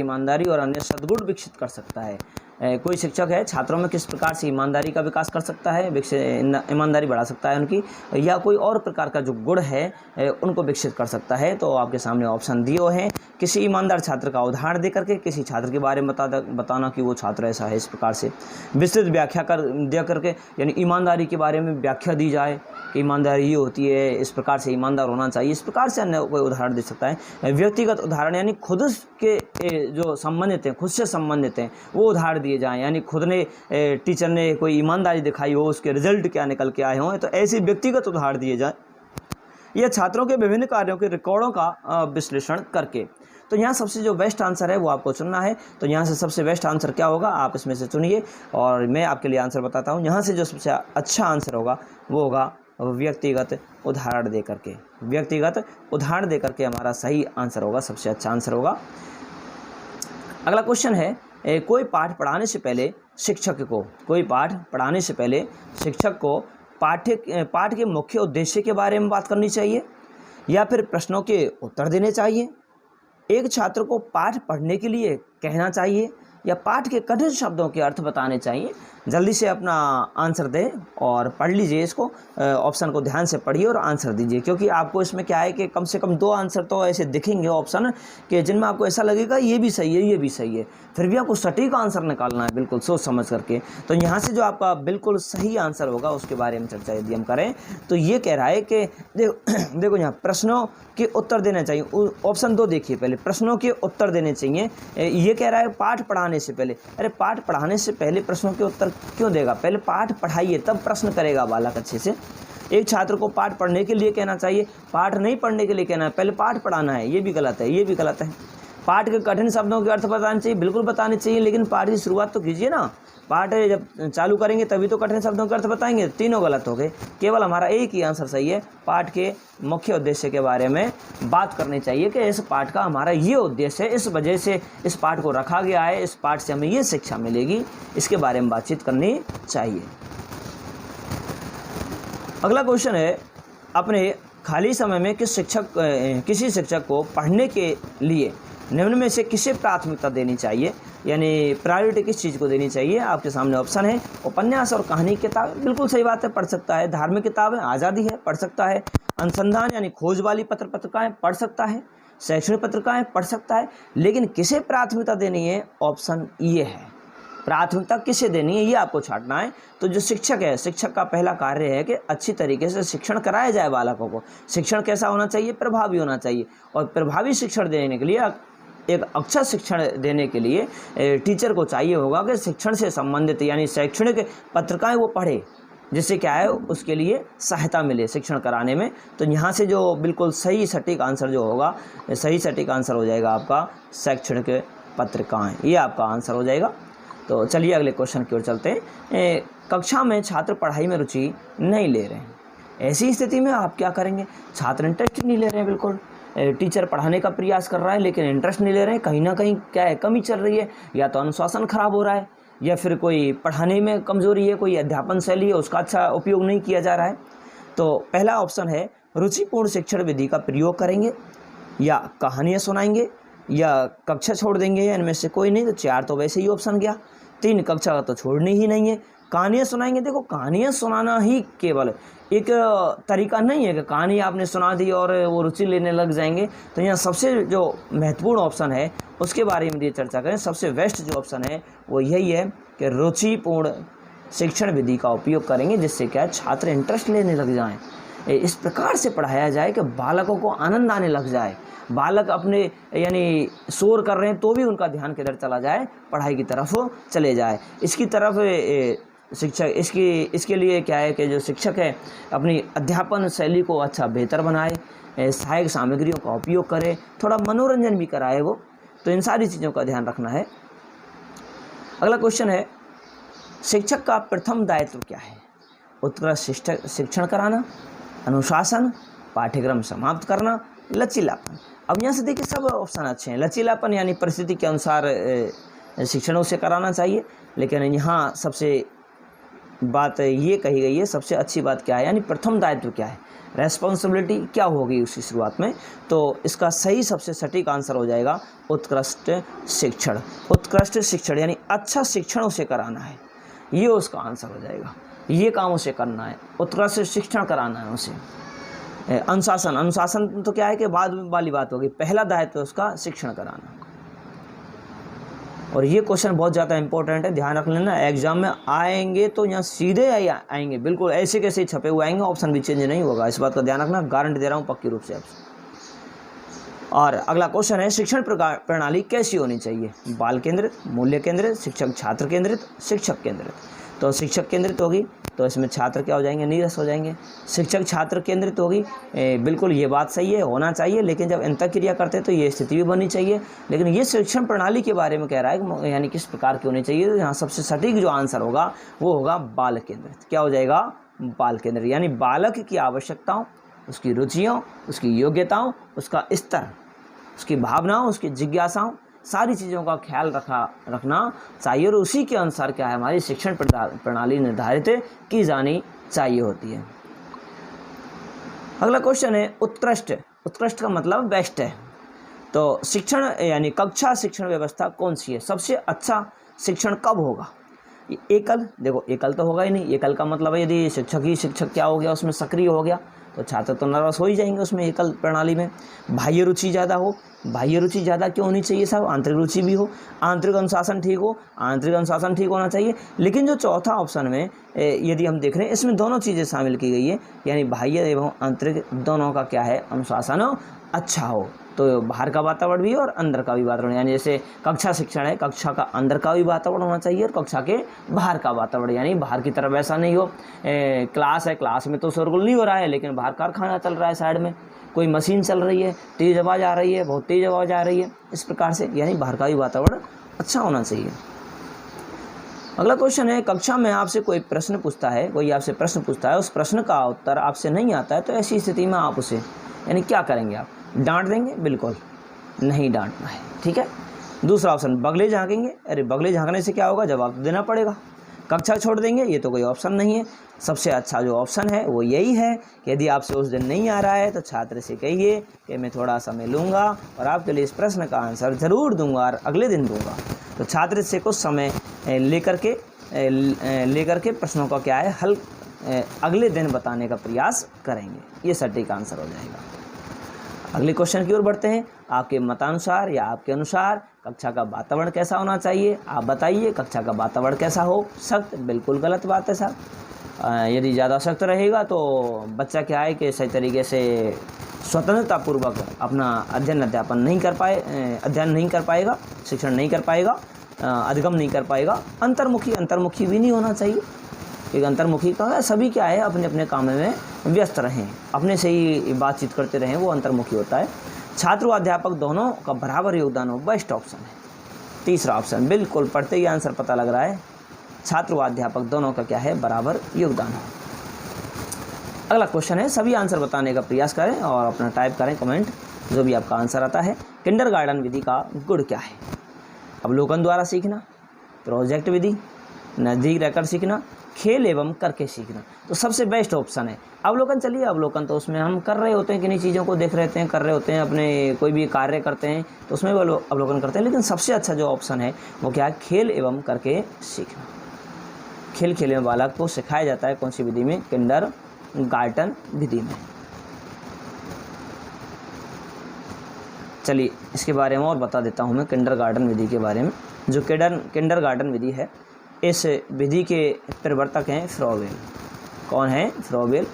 ईमानदारी और अन्य सद्गुण विकसित कर सकता है। कोई शिक्षक है छात्रों में किस प्रकार से ईमानदारी का विकास कर सकता है, ईमानदारी बढ़ा सकता है उनकी, या कोई और प्रकार का जो गुण है उनको विकसित कर सकता है। तो आपके सामने ऑप्शन दिए हैं। किसी ईमानदार छात्र का उदाहरण दे करके किसी छात्र के बारे में बताना कि वो छात्र ऐसा है, इस प्रकार से विस्तृत व्याख्या दे करके, यानी ईमानदारी के बारे में व्याख्या दी जाए कि ईमानदारी ये होती है, इस प्रकार से ईमानदार होना चाहिए, इस प्रकार से अन्य कोई उदाहरण दे सकता है। व्यक्तिगत उदाहरण यानी खुद के जो संबंधित हैं, खुद से संबंधित हैं, वो उदाहरण दिए जाएं, यानी खुद ने टीचर ने कोई ईमानदारी दिखाई हो, उसके रिजल्ट क्या निकल के आए हों, तो ऐसे व्यक्तिगत उदाहरण दिए जाएं, या छात्रों के विभिन्न कार्यों के रिकॉर्डों का विश्लेषण करके। तो यहाँ सबसे जो बेस्ट आंसर है वो आपको चुनना है। तो यहाँ से सबसे बेस्ट आंसर क्या होगा, आप इसमें से चुनिए और मैं आपके लिए आंसर बताता हूँ। यहाँ से जो सबसे अच्छा आंसर होगा वो होगा व्यक्तिगत उदाहरण दे करके। व्यक्तिगत उदाहरण दे करके हमारा सही आंसर होगा, सबसे अच्छा आंसर होगा। अगला क्वेश्चन है, कोई पाठ पढ़ाने से पहले शिक्षक को पाठ के मुख्य उद्देश्य के बारे में बात करनी चाहिए या फिर प्रश्नों के उत्तर देने चाहिए। एक छात्र को पाठ पढ़ने के लिए कहना चाहिए या पाठ के कठिन शब्दों के अर्थ बताने चाहिए। जल्दी से अपना आंसर दें और पढ़ लीजिए इसको, ऑप्शन को ध्यान से पढ़िए और आंसर दीजिए, क्योंकि आपको इसमें क्या है कि कम से कम 2 आंसर तो ऐसे दिखेंगे ऑप्शन कि जिनमें आपको ऐसा लगेगा ये भी सही है, ये भी सही है, फिर भी आपको सटीक आंसर निकालना है बिल्कुल सोच समझ करके। तो यहाँ से जो आपका बिल्कुल सही आंसर होगा उसके बारे में चर्चा यदि हम करें तो ये कह रहा है कि देखो यहाँ प्रश्नों के उत्तर देने चाहिए। ऑप्शन 2 देखिए, पहले प्रश्नों के उत्तर देने चाहिए। ये कह रहा है पाठ पढ़ाने से पहले, अरे पाठ पढ़ाने से पहले प्रश्नों के उत्तर क्यों देगा, पहले पाठ पढ़ाइए तब प्रश्न करेगा बालक अच्छे से। एक छात्र को पाठ पढ़ने के लिए कहना चाहिए, पाठ नहीं पढ़ने के लिए कहना है, पहले पाठ पढ़ाना है, ये भी गलत है, ये भी गलत है। पाठ के कठिन शब्दों के अर्थ बताने चाहिए, बिल्कुल बताने चाहिए, लेकिन पाठ की शुरुआत तो कीजिए ना, पाठ जब चालू करेंगे तभी तो कठिन शब्दों के अर्थ बताएंगे। तीनों गलत हो गए, केवल हमारा एक ही आंसर सही है। पाठ के मुख्य उद्देश्य के बारे में बात करनी चाहिए कि इस पाठ का हमारा ये उद्देश्य है, इस वजह से इस पाठ को रखा गया है, इस पाठ से हमें ये शिक्षा मिलेगी, इसके बारे में बातचीत करनी चाहिए। अगला क्वेश्चन है, अपने खाली समय में किसी शिक्षक को पढ़ने के लिए निम्न में से किसे प्राथमिकता देनी चाहिए, यानी प्रायोरिटी किस चीज़ को देनी चाहिए। आपके सामने ऑप्शन है, उपन्यास और कहानी किताब, बिल्कुल सही बात है, पढ़ सकता है। धार्मिक किताबें, आज़ादी है, पढ़ सकता है। अनुसंधान यानी खोज वाली पत्रिकाएं पढ़ सकता है। शैक्षणिक पत्रिकाएं पढ़ सकता है। लेकिन किसे प्राथमिकता देनी है, ऑप्शन ये है, प्राथमिकता किसे देनी है ये आपको छांटना है। तो जो शिक्षक है, शिक्षक का पहला कार्य है कि अच्छी तरीके से शिक्षण कराया जाए बालकों को। शिक्षण कैसा होना चाहिए, प्रभावी होना चाहिए। और प्रभावी शिक्षण देने के लिए, एक अच्छा शिक्षण देने के लिए टीचर को चाहिए होगा कि शिक्षण से संबंधित यानी शैक्षणिक पत्रिकाएं वो पढ़े, जिससे क्या है उसके लिए सहायता मिले शिक्षण कराने में। तो यहाँ से जो बिल्कुल सही सटीक आंसर जो होगा, सही सटीक आंसर हो जाएगा आपका शैक्षणिक पत्रिकाएं, ये आपका आंसर हो जाएगा। तो चलिए अगले क्वेश्चन की ओर चलते हैं। कक्षा में छात्र पढ़ाई में रुचि नहीं ले रहे हैं, ऐसी स्थिति में आप क्या करेंगे। छात्र इंटरेस्ट नहीं ले रहे हैं, बिल्कुल टीचर पढ़ाने का प्रयास कर रहा है लेकिन इंटरेस्ट नहीं ले रहे हैं, कहीं ना कहीं क्या है, कमी चल रही है, या तो अनुशासन खराब हो रहा है या फिर कोई पढ़ाने में कमजोरी है, कोई अध्यापन शैली है उसका अच्छा उपयोग नहीं किया जा रहा है। तो पहला ऑप्शन है, रुचिपूर्ण शिक्षण विधि का प्रयोग करेंगे या कहानियाँ सुनाएंगे या कक्षा छोड़ देंगे, या इनमें से कोई नहीं। तो 4 तो वैसे ही ऑप्शन गया। 3 कक्षा का तो छोड़नी ही नहीं है। कहानियाँ सुनाएंगे, देखो कहानियाँ सुनाना ही केवल एक तरीका नहीं है कि कहानी आपने सुना दी और वो रुचि लेने लग जाएंगे। तो यहाँ सबसे जो महत्वपूर्ण ऑप्शन है उसके बारे में चर्चा करें। सबसे बेस्ट जो ऑप्शन है वो यही है कि रुचिपूर्ण शिक्षण विधि का उपयोग करेंगे, जिससे क्या छात्र इंटरेस्ट लेने लग जाएं। इस प्रकार से पढ़ाया जाए कि बालकों को आनंद आने लग जाए, बालक अपने यानी शोर कर रहे हैं तो भी उनका ध्यान किधर चला जाए, पढ़ाई की तरफ चले जाए। इसकी तरफ शिक्षक इसके लिए क्या है कि जो शिक्षक है अपनी अध्यापन शैली को अच्छा बेहतर बनाए, सहायक सामग्रियों का उपयोग करे, थोड़ा मनोरंजन भी कराए वो। तो इन सारी चीज़ों का ध्यान रखना है। अगला क्वेश्चन है, शिक्षक का प्रथम दायित्व क्या है। उत्कृष्ट शिक्षण कराना, अनुशासन, पाठ्यक्रम समाप्त करना, लचीलापन। अब यहाँ से देखिए सब ऑप्शन अच्छे हैं। लचीलापन यानी परिस्थिति के अनुसार शिक्षण उसे कराना चाहिए, लेकिन यहाँ सबसे बात ये कही गई है, सबसे अच्छी बात क्या है, यानी प्रथम दायित्व क्या है, रेस्पॉन्सिबिलिटी क्या होगी उसकी शुरुआत में। तो इसका सही सबसे सटीक आंसर हो जाएगा उत्कृष्ट शिक्षण। उत्कृष्ट शिक्षण यानी अच्छा शिक्षण उसे कराना है, ये उसका आंसर हो जाएगा। ये काम उसे करना है, उत्कृष्ट शिक्षण कराना है उसे। अनुशासन, अनुशासन तो क्या है कि बाद वाली बात होगी, पहला दायित्व उसका शिक्षण कराना। और ये क्वेश्चन बहुत ज़्यादा इंपॉर्टेंट है, ध्यान रख लेना, एग्जाम में आएंगे तो यहाँ सीधे आएंगे, बिल्कुल ऐसे कैसे छपे हुए आएंगे, ऑप्शन भी चेंज नहीं होगा, इस बात का ध्यान रखना, गारंटी दे रहा हूँ पक्की रूप से आपसे। और अगला क्वेश्चन है, शिक्षण प्रणाली कैसी होनी चाहिए, बाल केंद्रित, मूल्य केंद्रित, शिक्षक छात्र केंद्रित, शिक्षक केंद्रित। तो शिक्षक केंद्रित होगी तो इसमें छात्र क्या हो जाएंगे, नीरस हो जाएंगे। शिक्षक छात्र केंद्रित होगी, बिल्कुल ये बात सही है, होना चाहिए, लेकिन जब अंतःक्रिया करते हैं तो ये स्थिति भी बननी चाहिए। लेकिन ये शिक्षण प्रणाली के बारे में कह रहा है, यानी किस प्रकार की होनी चाहिए, तो यहाँ सबसे सटीक जो आंसर होगा वो होगा बाल केंद्रित। क्या हो जाएगा, बाल केंद्रित, यानी बालक की आवश्यकताओं, उसकी रुचियों, उसकी योग्यताओं, उसका स्तर, उसकी भावनाओं, उसकी जिज्ञासाओं, सारी चीज़ों का ख्याल रखना चाहिए, और उसी के अनुसार क्या है, हमारी शिक्षण प्रणाली निर्धारित की जानी चाहिए होती है। अगला क्वेश्चन है उत्कृष्ट। उत्कृष्ट का मतलब बेस्ट है। तो शिक्षण यानी कक्षा शिक्षण व्यवस्था कौन सी है, सबसे अच्छा शिक्षण कब होगा। एकल, देखो एकल तो होगा ही नहीं, एकल का मतलब है यदि शिक्षक ही शिक्षक क्या हो गया उसमें सक्रिय हो गया तो छात्र तो नर्वस हो ही जाएंगे उसमें, एकल प्रणाली में। बाह्य रुचि ज़्यादा हो, बाह्य रुचि ज़्यादा क्यों होनी चाहिए साहब, आंतरिक रुचि भी हो, आंतरिक अनुशासन ठीक हो, आंतरिक अनुशासन ठीक होना चाहिए। लेकिन जो चौथा ऑप्शन में यदि हम देख रहे हैं, इसमें दोनों चीज़ें शामिल की गई है, यानी बाह्य एवं आंतरिक दोनों का क्या है, अनुशासन अच्छा हो। तो बाहर का वातावरण भी और अंदर का भी वातावरण, यानी जैसे कक्षा शिक्षण है, कक्षा का अंदर का भी वातावरण होना चाहिए और कक्षा के बाहर का वातावरण, यानी बाहर की तरफ ऐसा नहीं हो, क्लास है, क्लास में तो शोरगुल नहीं हो रहा है, लेकिन बाहर कारखाना चल रहा है, साइड में कोई मशीन चल रही है, तेज़ आवाज़ आ रही है, बहुत तेज़ आवाज़ आ रही है, इस प्रकार से, यानी बाहर का भी वातावरण अच्छा होना चाहिए। अगला क्वेश्चन है, कक्षा में आपसे कोई प्रश्न पूछता है, कोई आपसे प्रश्न पूछता है, उस प्रश्न का उत्तर आपसे नहीं आता है, तो ऐसी स्थिति में आप उसे यानी क्या करेंगे, आप डांट देंगे, बिल्कुल नहीं डांटना है, ठीक है। दूसरा ऑप्शन, बगले झांकेंगे, अरे बगले झांकने से क्या होगा, जवाब देना पड़ेगा। कक्षा छोड़ देंगे, ये तो कोई ऑप्शन नहीं है। सबसे अच्छा जो ऑप्शन है वो यही है कि यदि आपसे उस दिन नहीं आ रहा है तो छात्र से कहिए कि मैं थोड़ा समय लूँगा और आपके लिए इस प्रश्न का आंसर ज़रूर दूंगा और अगले दिन दूंगा। तो छात्र से कुछ समय लेकर के प्रश्नों का क्या है, हल अगले दिन बताने का प्रयास करेंगे, ये सटीक आंसर हो जाएगा। अगले क्वेश्चन की ओर बढ़ते हैं। आपके मतानुसार या आपके अनुसार कक्षा का वातावरण कैसा होना चाहिए, आप बताइए। कक्षा का वातावरण कैसा हो, सख्त, बिल्कुल गलत बात है साहब। यदि ज़्यादा सख्त रहेगा तो बच्चा क्या है कि सही तरीके से स्वतंत्रतापूर्वक अपना अध्ययन नहीं कर पाएगा, शिक्षण नहीं कर पाएगा, अधिगम नहीं कर पाएगा। अंतर्मुखी भी नहीं होना चाहिए, एक अंतर्मुखी का सभी क्या है अपने अपने काम में व्यस्त रहें, अपने से ही बातचीत करते रहें, वो अंतर्मुखी होता है। छात्र व अध्यापक दोनों का बराबर योगदान हो, बेस्ट ऑप्शन है। तीसरा ऑप्शन, बिल्कुल पढ़ते ही आंसर पता लग रहा है, छात्र व अध्यापक दोनों का क्या है, बराबर योगदान हो। अगला क्वेश्चन है, सभी आंसर बताने का प्रयास करें और अपना टाइप करें कमेंट, जो भी आपका आंसर आता है। किंडरगार्टन विधि का गुण क्या है, अवलोकन द्वारा सीखना, प्रोजेक्ट विधि, नज़दीक रहकर सीखना, खेल एवं करके सीखना। तो सबसे बेस्ट ऑप्शन है अवलोकन। चलिए अवलोकन तो उसमें हम कर रहे होते हैं, किन्हीं चीज़ों को देख रहे हैं, कर रहे होते हैं, अपने कोई भी कार्य करते हैं तो उसमें भी अवलोकन करते हैं। लेकिन सबसे अच्छा जो ऑप्शन है वो क्या है, खेल एवं करके सीखना। खेल खेल में बालक को सिखाया जाता है, कौन सी विधि में, किंडरगार्टन विधि में। चलिए इसके बारे में और बता देता हूँ मैं, किंडरगार्टन विधि के बारे में। जो किंडरगार्टन विधि है, इस विधि के प्रवर्तक हैं फ्रॉबेल। कौन है, फ्रॉबेल।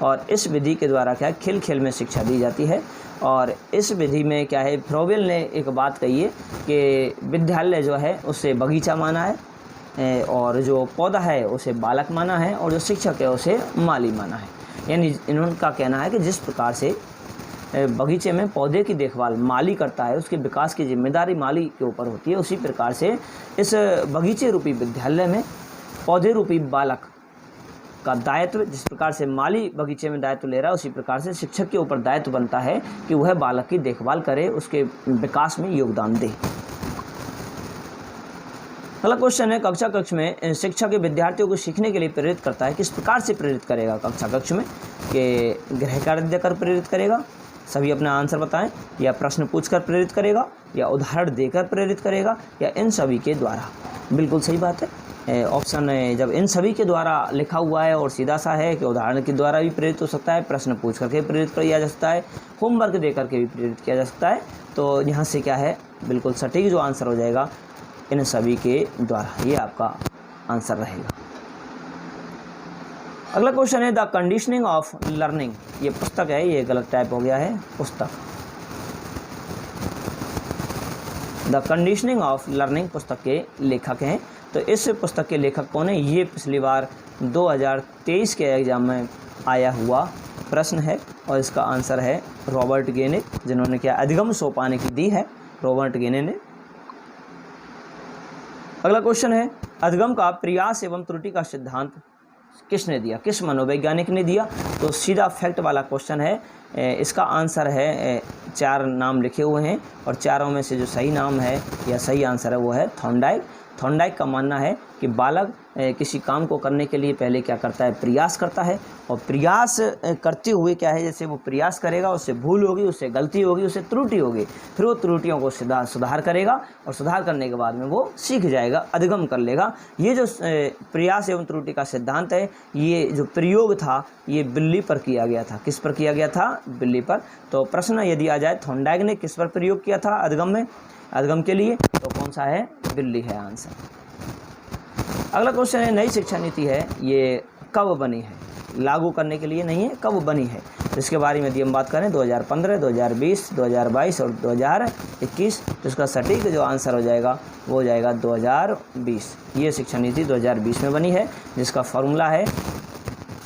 और इस विधि के द्वारा क्या है, खेल खेल में शिक्षा दी जाती है। और इस विधि में क्या है, फ्रॉबेल ने एक बात कही है कि विद्यालय जो है उसे बगीचा माना है, और जो पौधा है उसे बालक माना है, और जो शिक्षक है उसे माली माना है। यानी इनका कहना है कि जिस प्रकार से बगीचे में पौधे की देखभाल माली करता है, उसके विकास की जिम्मेदारी माली के ऊपर होती है, उसी प्रकार से इस बगीचे रूपी विद्यालय में पौधे रूपी बालक का दायित्व, जिस प्रकार से माली बगीचे में दायित्व ले रहा है, उसी प्रकार से शिक्षक के ऊपर दायित्व बनता है कि वह बालक की देखभाल करे, उसके विकास में योगदान दे। अगला क्वेश्चन है, कक्षा कक्ष में शिक्षक के विद्यार्थियों को सीखने के लिए प्रेरित करता है, किस प्रकार से प्रेरित करेगा कक्षा कक्ष में? कि गृह कार्य देकर प्रेरित करेगा, सभी अपना आंसर बताएं, या प्रश्न पूछकर प्रेरित करेगा, या उदाहरण देकर प्रेरित करेगा, या इन सभी के द्वारा? बिल्कुल सही बात है, ऑप्शन है जब इन सभी के द्वारा लिखा हुआ है और सीधा सा है कि उदाहरण के द्वारा भी प्रेरित हो सकता है, प्रश्न पूछ करके प्रेरित किया जा सकता है, होमवर्क दे करके भी प्रेरित किया जा सकता है। तो यहाँ से क्या है, बिल्कुल सटीक जो आंसर हो जाएगा इन सभी के द्वारा, ये आपका आंसर रहेगा। अगला क्वेश्चन है, द कंडीशनिंग ऑफ लर्निंग, ये पुस्तक है, ये गलत टाइप हो गया है, पुस्तक। द कंडीशनिंग ऑफ लर्निंग पुस्तक के लेखक हैं। तो इस पुस्तक के लेखक कौन है? ये पिछली बार 2023 के एग्जाम में आया हुआ प्रश्न है और इसका आंसर है रॉबर्ट गेने, जिन्होंने क्या अधिगम सोपान की दी है, रॉबर्ट गेने ने। अगला क्वेश्चन है, अधिगम का प्रयास एवं त्रुटि का सिद्धांत किसने दिया, किस मनोवैज्ञानिक ने दिया? तो सीधा फैक्ट वाला क्वेश्चन है, इसका आंसर है 4 नाम लिखे हुए हैं और चारों में से जो सही नाम है या सही आंसर है वो है थॉर्नडाइक। थॉर्नडाइक का मानना है कि बालक किसी काम को करने के लिए पहले क्या करता है, प्रयास करता है, और प्रयास करते हुए क्या है, जैसे वो प्रयास करेगा उससे भूल होगी, उससे गलती होगी, उससे त्रुटि होगी, फिर वो त्रुटियों को सुधार करेगा और सुधार करने के बाद में वो सीख जाएगा, अधिगम कर लेगा। ये जो प्रयास एवं त्रुटि का सिद्धांत है, ये जो प्रयोग था ये बिल्ली पर किया गया था। किस पर किया गया था? बिल्ली पर। तो प्रश्न यदि आ जाए थॉर्नडाइक ने किस पर प्रयोग किया था अधिगम में, अधिगम के लिए, तो कौन सा है? बिल्ली है आंसर। अगला क्वेश्चन है, नई शिक्षा नीति है ये कब बनी है? लागू करने के लिए नहीं है, कब बनी है? इसके बारे में यदि हम बात करें 2015, 2020, 2022 और 2021, तो इसका सटीक जो आंसर हो जाएगा वो हो जाएगा 2020। ये शिक्षा नीति 2020 में बनी है, जिसका फॉर्मूला है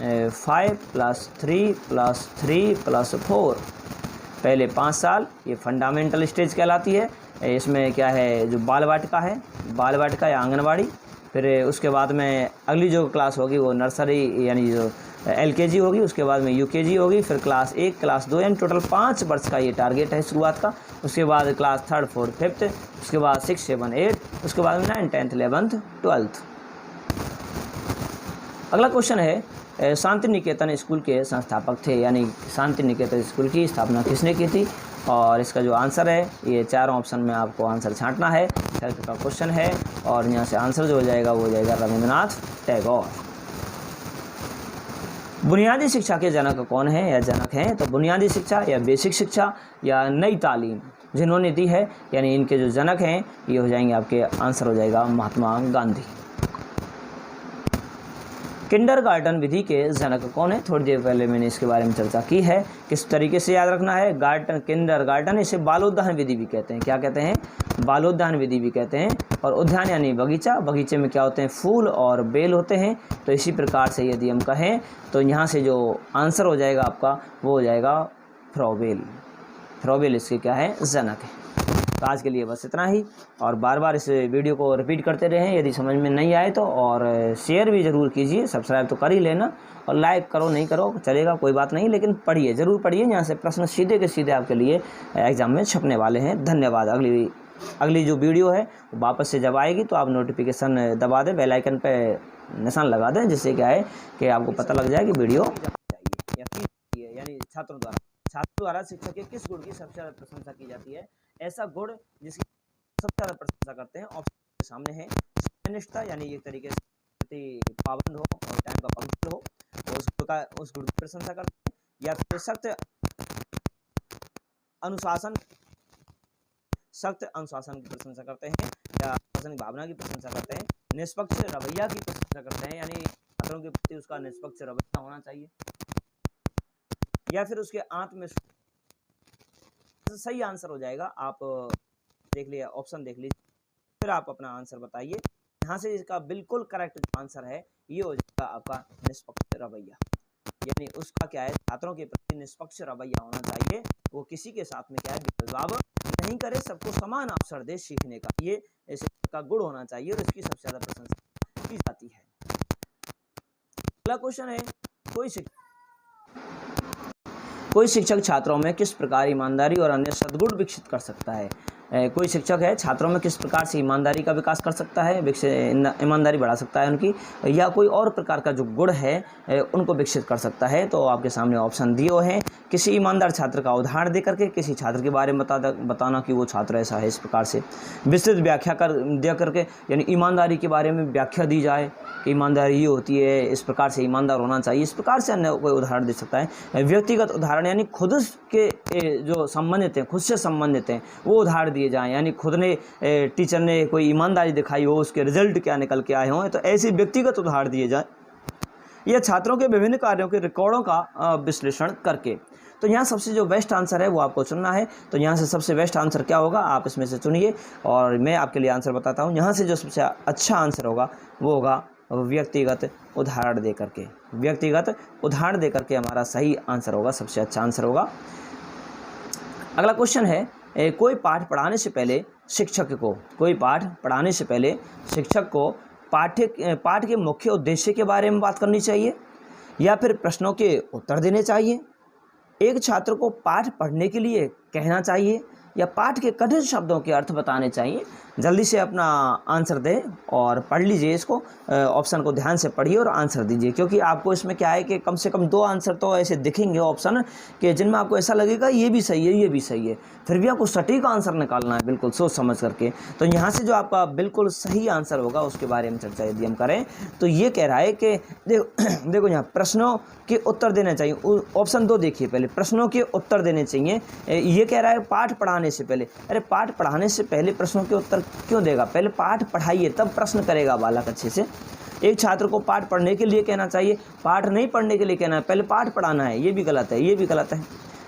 5+3+3+4। पहले 5 साल ये फंडामेंटल स्टेज कहलाती है, इसमें क्या है, जो बाल वाटिका है, बाल वाटिका या आंगनवाड़ी, फिर उसके बाद में अगली जो क्लास होगी वो नर्सरी यानी जो LKG होगी, उसके बाद में UKG होगी, फिर क्लास 1, क्लास 2, यानी टोटल 5 वर्ष का ये टारगेट है शुरुआत का। उसके बाद क्लास 3, 4, 5, उसके बाद 6, 7, 8, उसके बाद में 9, 10, 11, 12। अगला क्वेश्चन है, शांति निकेतन स्कूल के संस्थापक थे, यानी शांति निकेतन स्कूल की स्थापना किसने की थी? और इसका जो आंसर है ये 4 ऑप्शन में आपको आंसर छांटना है, हेल्थ का क्वेश्चन है, और यहाँ से आंसर जो हो जाएगा वो हो जाएगा रविंद्रनाथ टैगोर। बुनियादी शिक्षा के जनक कौन है या जनक हैं? तो बुनियादी शिक्षा या बेसिक शिक्षा या नई तालीम जिन्होंने दी है, यानी इनके जो जनक हैं ये हो जाएंगे, आपके आंसर हो जाएगा महात्मा गांधी। किंडरगार्टन विधि के जनक कौन है? थोड़ी देर पहले मैंने इसके बारे में चर्चा की है। किस तरीके से याद रखना है? किंडरगार्टन, इसे बालोद्यान विधि भी कहते हैं। क्या कहते हैं? बालोद्यान विधि भी कहते हैं। और उद्यान यानी बगीचा, बगीचे में क्या होते हैं? फूल और बेल होते हैं। तो इसी प्रकार से यदि हम कहें तो यहाँ से जो आंसर हो जाएगा आपका वो हो जाएगा फ्रॉबेल। फ्रॉबेल इसके क्या है? जनक है। तो आज के लिए बस इतना ही, और बार बार इस वीडियो को रिपीट करते रहें यदि समझ में नहीं आए तो, और शेयर भी ज़रूर कीजिए, सब्सक्राइब तो कर ही लेना, और लाइक करो नहीं करो चलेगा, कोई बात नहीं, लेकिन पढ़िए, ज़रूर पढ़िए। यहाँ से प्रश्न सीधे के सीधे आपके लिए एग्ज़ाम में छपने वाले हैं। धन्यवाद। अगली जो वीडियो है वापस से जब आएगी तो आप नोटिफिकेशन दबा दें, बेल आइकन पर निशान लगा दें, जिससे क्या है कि आपको पता लग जाए कि वीडियो चाहिए। यानी छात्रों द्वारा शिक्षक के किस गुण की सबसे ज़्यादा प्रशंसा की जाती है? ऐसा गुण जिसकी सबसे ज़्यादा प्रशंसा करते हैं, ऑप्शन के सामने है निष्ठा, यानी एक तरीके से पाबंद हो और टाइम का पाबंद हो, तो उस गुण की प्रशंसा करते हैं। या फिर सख्त अनुशासन की प्रशंसा करते हैं, या अनुशासन की भावना की प्रशंसा करते हैं। निष्पक्ष रवैया की प्रशंसा करते हैं, यानी छात्रों के प्रति उसका निष्पक्ष रवैया होना चाहिए। या फिर उसके आत्म, सही आंसर हो जाएगा, आप देख लीजिए, ऑप्शन देख लीजिए, फिर आप अपना आंसर बताइए। यहाँ से इसका बिल्कुल करेक्ट आंसर है ये हो जाएगा आपका निष्पक्ष रवैया, यानी उसका क्या है, छात्रों के प्रति निष्पक्ष रवैया होना चाहिए। वो किसी के साथ में क्या है, भेदभाव नहीं करे, सबको समान अवसर दे सीखने का, ये इसका गुण होना चाहिए, और इसकी सबसे ज्यादा प्रशंसा की जाती है। अगला क्वेश्चन है, कोई शिक्षक छात्रों में किस प्रकार ईमानदारी और अन्य सद्गुण विकसित कर सकता है? कोई शिक्षक है छात्रों में किस प्रकार से ईमानदारी का विकास कर सकता है, ईमानदारी बढ़ा सकता है उनकी, या कोई और प्रकार का जो गुण है उनको विकसित कर सकता है। तो आपके सामने ऑप्शन दिए हुए हैं। किसी ईमानदार छात्र का उदाहरण दे करके किसी छात्र के बारे में बताना कि वो छात्र ऐसा है, इस प्रकार से विस्तृत व्याख्या दे करके, यानी ईमानदारी के बारे में व्याख्या दी जाए कि ईमानदारी ये होती है, इस प्रकार से ईमानदार होना चाहिए, इस प्रकार से अन्य कोई उदाहरण दे सकता है। व्यक्तिगत उदाहरण यानी खुद के जो संबंधित हैं, खुद से संबंधित हैं, वो उदाहरण दिए जाएं, यानी खुद ने टीचर ने कोई ईमानदारी दिखाई हो, उसके रिजल्ट क्या निकल के आए हों, तो ऐसे व्यक्तिगत उदाहरण दिए जाएं, या छात्रों के विभिन्न कार्यों के रिकॉर्डों का विश्लेषण करके। तो यहाँ सबसे जो बेस्ट आंसर है वो आपको चुनना है। तो यहाँ से सबसे बेस्ट आंसर क्या होगा, आप इसमें से चुनिए और मैं आपके लिए आंसर बताता हूँ। यहाँ से जो सबसे अच्छा आंसर होगा वो होगा व्यक्तिगत उदाहरण दे करके। व्यक्तिगत उदाहरण दे करके हमारा सही आंसर होगा, सबसे अच्छा आंसर होगा। अगला क्वेश्चन है, कोई पाठ पढ़ाने से पहले शिक्षक को पाठ के मुख्य उद्देश्य के बारे में बात करनी चाहिए या फिर प्रश्नों के उत्तर देने चाहिए। एक छात्र को पाठ पढ़ने के लिए कहना चाहिए या पाठ के कठिन शब्दों के अर्थ बताने चाहिए। जल्दी से अपना आंसर दें और पढ़ लीजिए इसको, ऑप्शन को ध्यान से पढ़िए और आंसर दीजिए, क्योंकि आपको इसमें क्या है कि कम से कम 2 आंसर तो ऐसे दिखेंगे ऑप्शन कि जिनमें आपको ऐसा लगेगा ये भी सही है, ये भी सही है, फिर भी आपको सटीक आंसर निकालना है बिल्कुल सोच समझ करके। तो यहाँ से जो आपका बिल्कुल सही आंसर होगा उसके बारे में चर्चा यदि हम करें तो ये कह रहा है कि देखो यहाँ प्रश्नों के उत्तर देने चाहिए। ऑप्शन 2 देखिए, पहले प्रश्नों के उत्तर देने चाहिए। ये कह रहा है पाठ पढ़ाने से पहले, अरे पाठ पढ़ाने से पहले प्रश्नों के उत्तर क्यों देगा, पहले पाठ पढ़ाइए तब प्रश्न करेगा बालक अच्छे से। एक छात्र को पाठ पढ़ने के लिए कहना चाहिए, पाठ नहीं पढ़ने के लिए कहना है, पहले पाठ पढ़ाना है, ये भी गलत है, ये भी गलत है।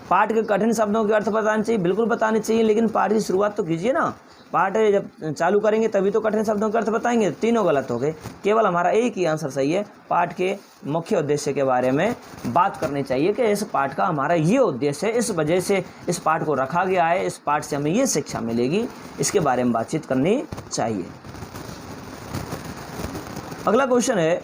पाठ के कठिन शब्दों के अर्थ बताने चाहिए, बिल्कुल बताने चाहिए, लेकिन पाठ की शुरुआत तो कीजिए ना। पाठ जब चालू करेंगे तभी तो कठिन शब्दों के अर्थ बताएंगे। तीनों गलत हो गए, केवल हमारा एक ही आंसर सही है। पाठ के मुख्य उद्देश्य के बारे में बात करनी चाहिए कि इस पाठ का हमारा ये उद्देश्य है, इस वजह से इस पाठ को रखा गया है, इस पाठ से हमें ये शिक्षा मिलेगी, इसके बारे में बातचीत करनी चाहिए। अगला क्वेश्चन है,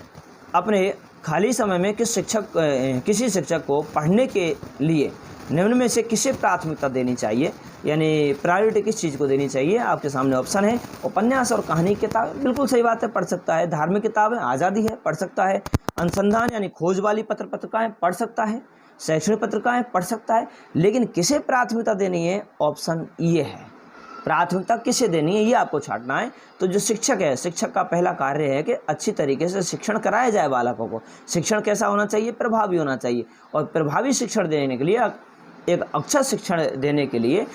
अपने खाली समय में किसी शिक्षक को पढ़ने के लिए निम्न में से किसे प्राथमिकता देनी चाहिए, यानी प्रायोरिटी किस चीज़ को देनी चाहिए। आपके सामने ऑप्शन है, उपन्यास और कहानी किताब, बिल्कुल सही बात है, पढ़ सकता है। धार्मिक किताबें, आज़ादी है, पढ़ सकता है। अनुसंधान यानी खोज वाली पत्रिकाएँ पढ़ सकता है। शैक्षणिक पत्रिकाएँ पढ़ सकता है। लेकिन किसे प्राथमिकता देनी है, ऑप्शन ये है, प्राथमिकता किसे देनी है ये आपको छांटना है। तो जो शिक्षक है, शिक्षक का पहला कार्य है कि अच्छी तरीके से शिक्षण कराया जाए बालकों को। शिक्षण कैसा होना चाहिए, प्रभावी होना चाहिए। और प्रभावी शिक्षण देने के लिए, एक अच्छा शिक्षण देने के लिए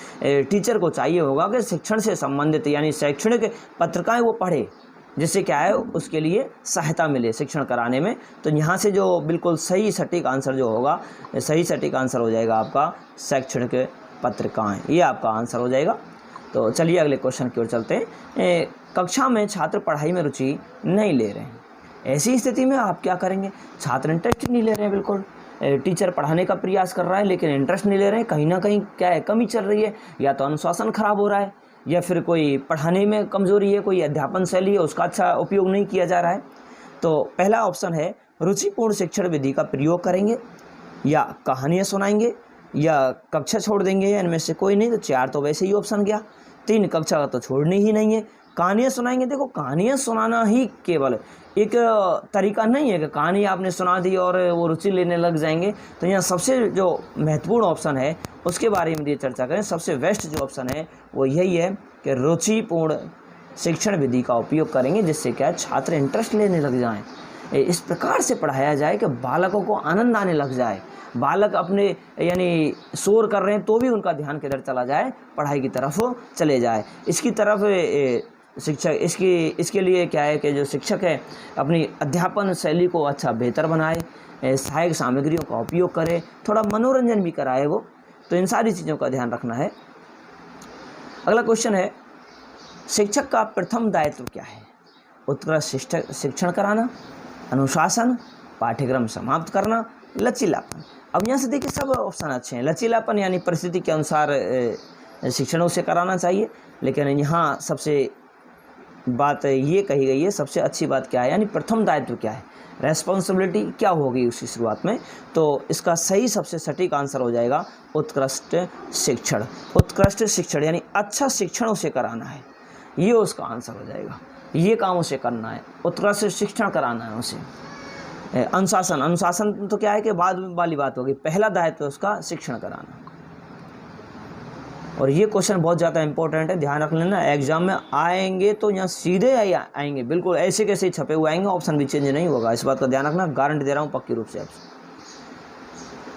टीचर को चाहिए होगा कि शिक्षण से संबंधित यानी शैक्षणिक पत्रिकाएं वो पढ़े, जिससे क्या है उसके लिए सहायता मिले शिक्षण कराने में। तो यहाँ से जो बिल्कुल सही सटीक आंसर जो होगा, सही सटीक आंसर हो जाएगा आपका शैक्षणिक पत्रिकाएं, ये आपका आंसर हो जाएगा। तो चलिए अगले क्वेश्चन की ओर चलते हैं। कक्षा में छात्र पढ़ाई में रुचि नहीं ले रहे हैं, ऐसी स्थिति में आप क्या करेंगे। छात्र इंटरेस्ट नहीं ले रहे हैं, बिल्कुल टीचर पढ़ाने का प्रयास कर रहा है लेकिन इंटरेस्ट नहीं ले रहे हैं, कहीं ना कहीं क्या है, कमी चल रही है, या तो अनुशासन खराब हो रहा है, या फिर कोई पढ़ाने में कमजोरी है, कोई अध्यापन शैली है उसका अच्छा उपयोग नहीं किया जा रहा है। तो पहला ऑप्शन है, रुचिपूर्ण शिक्षण विधि का प्रयोग करेंगे, या कहानियाँ सुनाएंगे, या कक्षा छोड़ देंगे, या इनमें से कोई नहीं। तो 4 तो वैसे ही ऑप्शन गया, 3 कक्षा का तो छोड़नी ही नहीं है। कहानियाँ सुनाएंगे, देखो कहानियाँ सुनाना ही केवल एक तरीका नहीं है कि कहानी आपने सुना दी और वो रुचि लेने लग जाएंगे। तो यहाँ सबसे जो महत्वपूर्ण ऑप्शन है उसके बारे में चर्चा करें। सबसे बेस्ट जो ऑप्शन है वो यही है कि रुचिपूर्ण शिक्षण विधि का उपयोग करेंगे, जिससे क्या छात्र इंटरेस्ट लेने लग जाएं। इस प्रकार से पढ़ाया जाए कि बालकों को आनंद आने लग जाए, बालक अपने यानी शोर कर रहे हैं तो भी उनका ध्यान किधर चला जाए, पढ़ाई की तरफ चले जाए। इसकी तरफ शिक्षक इसके लिए क्या है कि जो शिक्षक है अपनी अध्यापन शैली को अच्छा बेहतर बनाए, सहायक सामग्रियों का उपयोग करे, थोड़ा मनोरंजन भी कराए वो। तो इन सारी चीज़ों का ध्यान रखना है। अगला क्वेश्चन है, शिक्षक का प्रथम दायित्व क्या है। उत्कृष्ट शिक्षण कराना, अनुशासन, पाठ्यक्रम समाप्त करना, लचीलापन। अब यहाँ से देखिए सब ऑप्शन अच्छे हैं। लचीलापन यानी परिस्थिति के अनुसार शिक्षण उसे कराना चाहिए, लेकिन यहाँ सबसे बात ये कही गई है, सबसे अच्छी बात क्या है, यानी प्रथम दायित्व क्या है, रेस्पॉन्सिबिलिटी क्या होगी उसकी शुरुआत में। तो इसका सही सबसे सटीक आंसर हो जाएगा उत्कृष्ट शिक्षण। उत्कृष्ट शिक्षण यानी अच्छा शिक्षण उसे कराना है, ये उसका आंसर हो जाएगा। ये काम उसे करना है, उत्कृष्ट शिक्षण कराना है उसे। अनुशासन, अनुशासन तो क्या है कि बाद वाली बात होगी, पहला दायित्व उसका शिक्षण कराना। और ये क्वेश्चन बहुत ज़्यादा इंपॉर्टेंट है, ध्यान रख लेना। एग्जाम में आएंगे तो यहाँ सीधे आएंगे, बिल्कुल ऐसे कैसे छपे हुए आएंगे, ऑप्शन भी चेंज नहीं होगा, इस बात का ध्यान रखना, गारंटी दे रहा हूँ पक्की रूप से आपसे।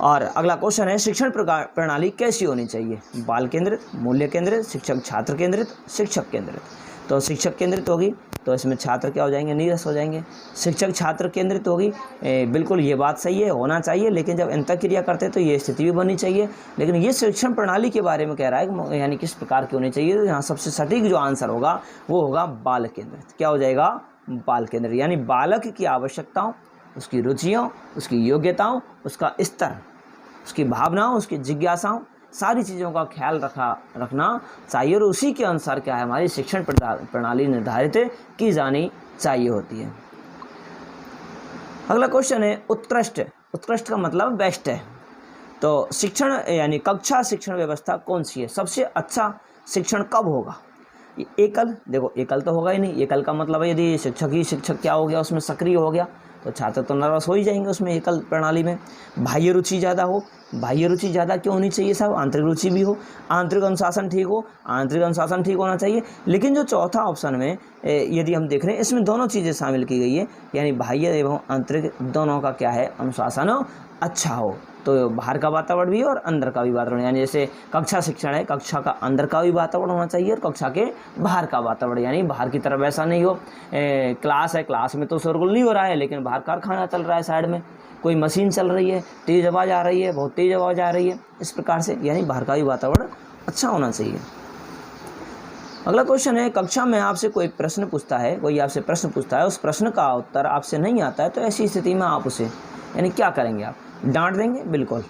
और अगला क्वेश्चन है, शिक्षण प्रणाली कैसी होनी चाहिए, बाल केंद्रित, मूल्य केंद्रित, शिक्षक छात्र केंद्रित, शिक्षक केंद्रित। तो शिक्षक केंद्रित होगी तो इसमें छात्र क्या हो जाएंगे, नीरस हो जाएंगे। शिक्षक छात्र केंद्रित होगी, बिल्कुल ये बात सही है, होना चाहिए, लेकिन जब अंतःक्रिया करते हैं तो ये स्थिति भी बननी चाहिए। लेकिन ये शिक्षण प्रणाली के बारे में कह रहा है, यानी किस प्रकार की होनी चाहिए, तो यहाँ सबसे सटीक जो आंसर होगा वो होगा बाल केंद्रित। क्या हो जाएगा, बाल केंद्रित, यानी बालक की आवश्यकताओं, उसकी रुचियों, उसकी योग्यताओं, उसका स्तर, उसकी भावनाओं, उसकी जिज्ञासाओं, सारी चीज़ों का ख्याल रखना चाहिए, और उसी के अनुसार क्या है, हमारी शिक्षण प्रणाली निर्धारित की जानी चाहिए होती है। अगला क्वेश्चन है उत्कृष्ट। उत्कृष्ट का मतलब बेस्ट है। तो शिक्षण यानी कक्षा शिक्षण व्यवस्था कौन सी है, सबसे अच्छा शिक्षण कब होगा। एकल, देखो एकल तो होगा ही नहीं। एकल का मतलब है यदि शिक्षक ही शिक्षक क्या हो गया, उसमें सक्रिय हो गया तो छात्र तो नर्वस हो ही जाएंगे उसमें, एकल प्रणाली में। बाह्य रुचि ज़्यादा हो, बाह्य रुचि ज़्यादा क्यों होनी चाहिए साहब, आंतरिक रुचि भी हो, आंतरिक अनुशासन ठीक हो, आंतरिक अनुशासन ठीक होना चाहिए। लेकिन जो चौथा ऑप्शन में यदि हम देख रहे हैं, इसमें दोनों चीज़ें शामिल की गई है, यानी बाह्य एवं आंतरिक दोनों का क्या है, अनुशासन अच्छा हो। तो बाहर का वातावरण भी और अंदर का भी वातावरण, यानी जैसे कक्षा शिक्षण है, कक्षा का अंदर का भी वातावरण होना चाहिए और कक्षा के बाहर का वातावरण, यानी बाहर की तरफ ऐसा नहीं हो, क्लास है, क्लास में तो शोरगुल नहीं हो रहा है, लेकिन बाहर कारखाना चल रहा है, साइड में कोई मशीन चल रही है, तेज़ आवाज़ आ रही है, बहुत तेज़ आवाज़ आ रही है, इस प्रकार से, यानी बाहर का भी वातावरण अच्छा होना चाहिए। अगला क्वेश्चन है, कक्षा में आपसे कोई प्रश्न पूछता है, कोई आपसे प्रश्न पूछता है, उस प्रश्न का उत्तर आपसे नहीं आता है, तो ऐसी स्थिति में आप उसे यानी क्या करेंगे, आप डांट देंगे, बिल्कुल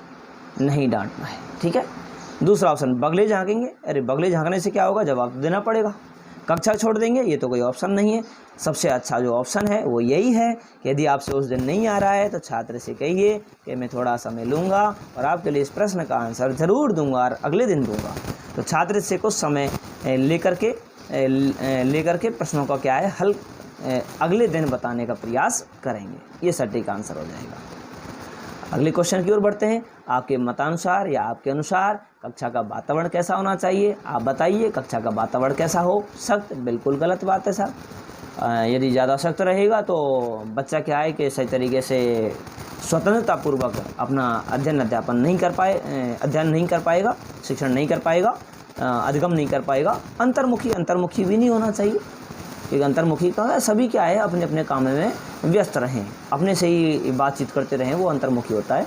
नहीं डांटना है, ठीक है। दूसरा ऑप्शन, बगले झाँकेंगे, अरे बगले झाँकने से क्या होगा, जवाब तो देना पड़ेगा। कक्षा छोड़ देंगे, ये तो कोई ऑप्शन नहीं है। सबसे अच्छा जो ऑप्शन है वो यही है कि यदि आपसे उस दिन नहीं आ रहा है तो छात्र से कहिए कि मैं थोड़ा समय लूँगा और आपके लिए इस प्रश्न का आंसर ज़रूर दूंगा और अगले दिन दूंगा। तो छात्र से कुछ समय लेकर के प्रश्नों का क्या है, हल अगले दिन बताने का प्रयास करेंगे, ये सटीक आंसर हो जाएगा। अगले क्वेश्चन की ओर बढ़ते हैं। आपके मतानुसार या आपके अनुसार कक्षा का वातावरण कैसा होना चाहिए, आप बताइए। कक्षा का वातावरण कैसा हो, सख्त, बिल्कुल गलत बात है साहब। यदि ज़्यादा सख्त रहेगा तो बच्चा क्या है कि सही तरीके से स्वतंत्रतापूर्वक अपना अध्ययन नहीं कर पाएगा, शिक्षण नहीं कर पाएगा, अधिगम नहीं कर पाएगा। अंतर्मुखी भी नहीं होना चाहिए, क्योंकि अंतर्मुखी का सभी क्या है, अपने अपने काम में व्यस्त रहें, अपने से ही बातचीत करते रहें, वो अंतर्मुखी होता है।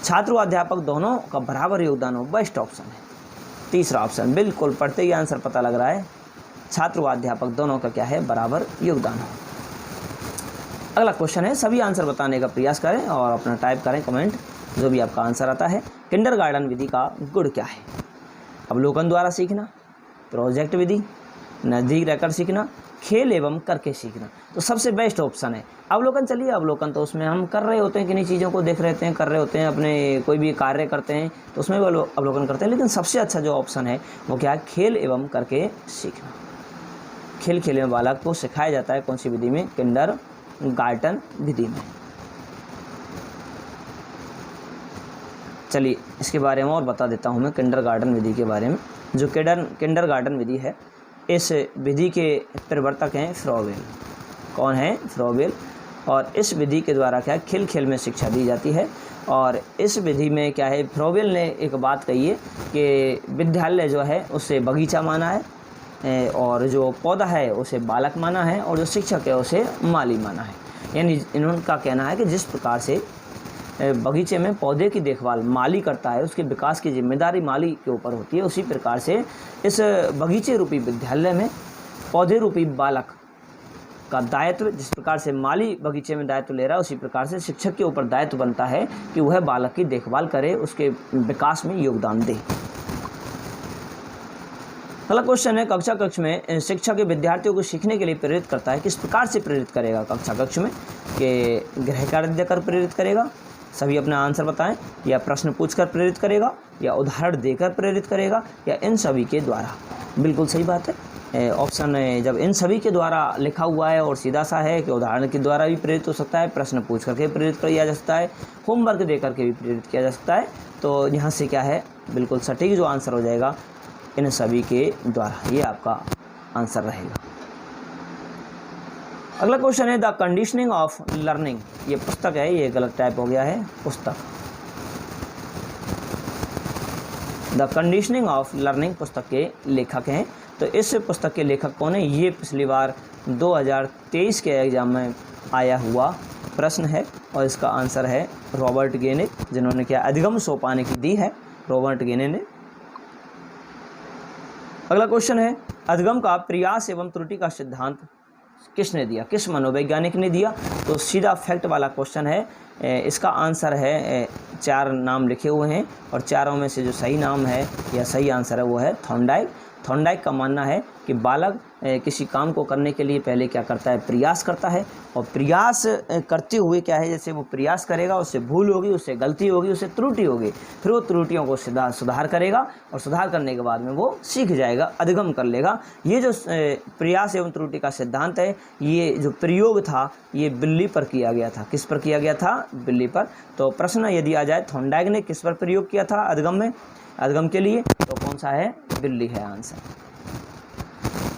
छात्र व अध्यापक दोनों का बराबर योगदान हो, बेस्ट ऑप्शन है। तीसरा ऑप्शन, बिल्कुल पढ़ते ही आंसर पता लग रहा है, छात्र व अध्यापक दोनों का क्या है, बराबर योगदान हो। अगला क्वेश्चन है, सभी आंसर बताने का प्रयास करें और अपना टाइप करें कमेंट, जो भी आपका आंसर आता है। किंडरगार्टन विधि का गुण क्या है, अवलोकन द्वारा सीखना, प्रोजेक्ट विधि, नज़दीक रहकर सीखना, खेल एवं करके सीखना। तो सबसे बेस्ट ऑप्शन है अवलोकन। चलिए अवलोकन तो उसमें हम कर रहे होते हैं, किन्हीं चीज़ों को देख रहे हैं, कर रहे होते हैं, अपने कोई भी कार्य करते हैं तो उसमें भी अवलोकन करते हैं। लेकिन सबसे अच्छा जो ऑप्शन है वो क्या है, खेल एवं करके सीखना। खेल में बालक को सिखाया जाता है, कौन सी विधि में, किंडरगार्टन विधि में। चलिए इसके बारे में और बता देता हूँ मैं, किंडरगार्टन विधि के बारे में। जो किंडरगार्टन विधि है, इस विधि के प्रवर्तक हैं फ्रॉबेल। कौन है, फ्रॉबेल। और इस विधि के द्वारा क्या है, खेल में शिक्षा दी जाती है। और इस विधि में क्या है, फ्रॉबेल ने एक बात कही है कि विद्यालय जो है उसे बगीचा माना है, और जो पौधा है उसे बालक माना है, और जो शिक्षक है उसे माली माना है। यानी इनका कहना है कि जिस प्रकार से बगीचे में पौधे की देखभाल माली करता है, उसके विकास की जिम्मेदारी माली के ऊपर होती है, उसी प्रकार से इस बगीचे रूपी विद्यालय में पौधे रूपी बालक का दायित्व, जिस प्रकार से माली बगीचे में दायित्व ले रहा है, उसी प्रकार से शिक्षक के ऊपर दायित्व बनता है कि वह बालक की देखभाल करे, उसके विकास में योगदान दे। अगला क्वेश्चन है, कक्षा कक्ष में शिक्षक के विद्यार्थियों को सीखने के लिए प्रेरित करता है, किस प्रकार से प्रेरित करेगा कक्षा कक्ष में? कि गृह कार्य देकर प्रेरित करेगा, सभी अपना आंसर बताएं, या प्रश्न पूछकर प्रेरित करेगा, या उदाहरण देकर प्रेरित करेगा, या इन सभी के द्वारा? बिल्कुल सही बात है, ऑप्शन जब इन सभी के द्वारा लिखा हुआ है और सीधा सा है कि उदाहरण के द्वारा भी प्रेरित हो सकता है, प्रश्न पूछ करके प्रेरित किया जा सकता है, होमवर्क दे करके भी प्रेरित किया जा सकता है, तो यहाँ से क्या है बिल्कुल सटीक जो आंसर हो जाएगा इन सभी के द्वारा, ये आपका आंसर रहेगा। अगला क्वेश्चन है, द कंडीशनिंग ऑफ लर्निंग, ये पुस्तक है, ये गलत टाइप हो गया है, पुस्तक। द कंडीशनिंग ऑफ लर्निंग पुस्तक के लेखक हैं, तो इस पुस्तक के लेखक कौन है? ये पिछली बार 2023 के एग्जाम में आया हुआ प्रश्न है और इसका आंसर है रॉबर्ट गेने, जिन्होंने क्या अधिगम सोपान की दी है, रॉबर्ट गेने ने। अगला क्वेश्चन है, अधिगम का प्रयास एवं त्रुटि का सिद्धांत किसने दिया, किस मनोवैज्ञानिक ने दिया? तो सीधा फैक्ट वाला क्वेश्चन है, इसका आंसर है 4 नाम लिखे हुए हैं और चारों में से जो सही नाम है या सही आंसर है वो है थॉर्नडाइक। थॉर्नडाइक का मानना है कि बालक किसी काम को करने के लिए पहले क्या करता है? प्रयास करता है, और प्रयास करते हुए क्या है, जैसे वो प्रयास करेगा उससे भूल होगी, उससे गलती होगी, उससे त्रुटि होगी, फिर वो त्रुटियों को सुधार करेगा और सुधार करने के बाद में वो सीख जाएगा, अधिगम कर लेगा। ये जो प्रयास एवं त्रुटि का सिद्धांत है, ये जो प्रयोग था ये बिल्ली पर किया गया था। किस पर किया गया था? बिल्ली पर। तो प्रश्न यदि आ जाए थॉर्नडाइक ने किस पर प्रयोग किया था अधिगम में, अधिगम के लिए, तो कौन सा है? बिल्ली है आंसर।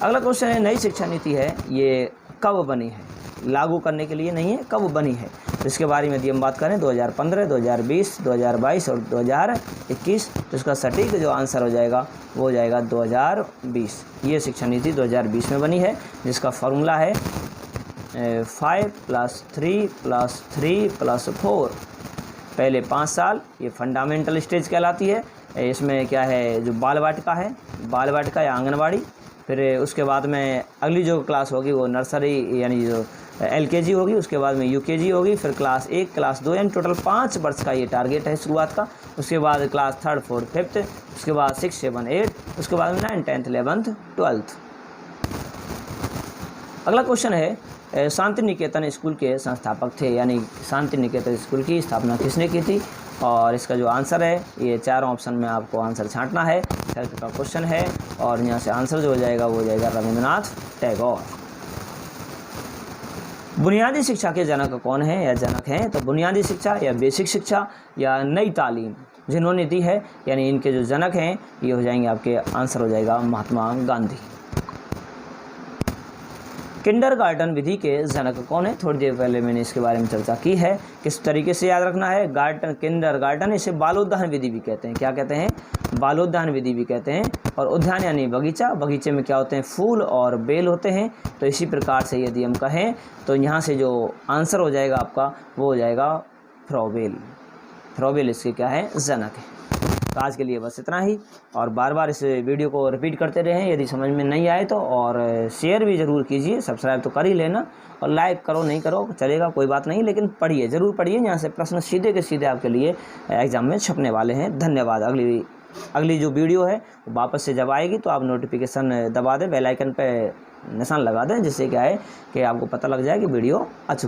अगला क्वेश्चन है, नई शिक्षा नीति है ये कब बनी है? लागू करने के लिए नहीं है, कब बनी है? तो इसके बारे में यदि हम बात करें 2015, 2020, 2022 और 2021, तो इसका सटीक जो आंसर हो जाएगा वो हो जाएगा 2020। ये शिक्षा नीति 2020 में बनी है, जिसका फॉर्मूला है 5 + 3 + 3 + 4। पहले 5 साल ये फंडामेंटल स्टेज कहलाती है, इसमें क्या है जो बाल वाटिका है, बाल वाटिका या आंगनवाड़ी, फिर उसके बाद में अगली जो क्लास होगी वो नर्सरी यानी जो LKG होगी, उसके बाद में UKG होगी, फिर क्लास 1, क्लास 2, यानी टोटल 5 वर्ष का ये टारगेट है शुरुआत का। उसके बाद क्लास 3, 4, 5, उसके बाद 6, 7, 8, उसके बाद में 9, 10, 11, 12। अगला क्वेश्चन है, शांति निकेतन स्कूल के संस्थापक थे, यानी शांति निकेतन स्कूल की स्थापना किसने की थी? और इसका जो आंसर है ये 4 ऑप्शन में आपको आंसर छांटना है, हेल्थ का क्वेश्चन है, और यहाँ से आंसर जो हो जाएगा वो हो जाएगा रविंद्रनाथ टैगोर। बुनियादी शिक्षा के जनक कौन है या जनक हैं? तो बुनियादी शिक्षा या बेसिक शिक्षा या नई तालीम जिन्होंने दी है, यानी इनके जो जनक हैं ये हो जाएंगे आपके, आंसर हो जाएगा महात्मा गांधी। किंडरगार्टन विधि के जनक कौन है? थोड़ी देर पहले मैंने इसके बारे में चर्चा की है। किस तरीके से याद रखना है? किंडरगार्टन, इसे बालोद्यान विधि भी कहते हैं। क्या कहते हैं? बालोद्यान विधि भी कहते हैं। और उद्यान यानी बगीचा, बगीचे में क्या होते हैं? फूल और बेल होते हैं। तो इसी प्रकार से यदि हम कहें तो यहाँ से जो आंसर हो जाएगा आपका वो हो जाएगा फ्रॉबेल। फ्रॉबेल इसके क्या है? जनक है। तो आज के लिए बस इतना ही, और बार बार इस वीडियो को रिपीट करते रहें यदि समझ में नहीं आए तो, और शेयर भी ज़रूर कीजिए, सब्सक्राइब तो कर ही लेना, और लाइक करो नहीं करो चलेगा, कोई बात नहीं, लेकिन पढ़िए, ज़रूर पढ़िए। यहाँ से प्रश्न सीधे के सीधे आपके लिए एग्ज़ाम में छपने वाले हैं। धन्यवाद। अगली जो वीडियो है वापस से जब आएगी तो आप नोटिफिकेशन दबा दें, बेल आइकन पे निशान लगा दें, जिससे क्या है कि आपको पता लग जाए कि वीडियो आ चुकी है।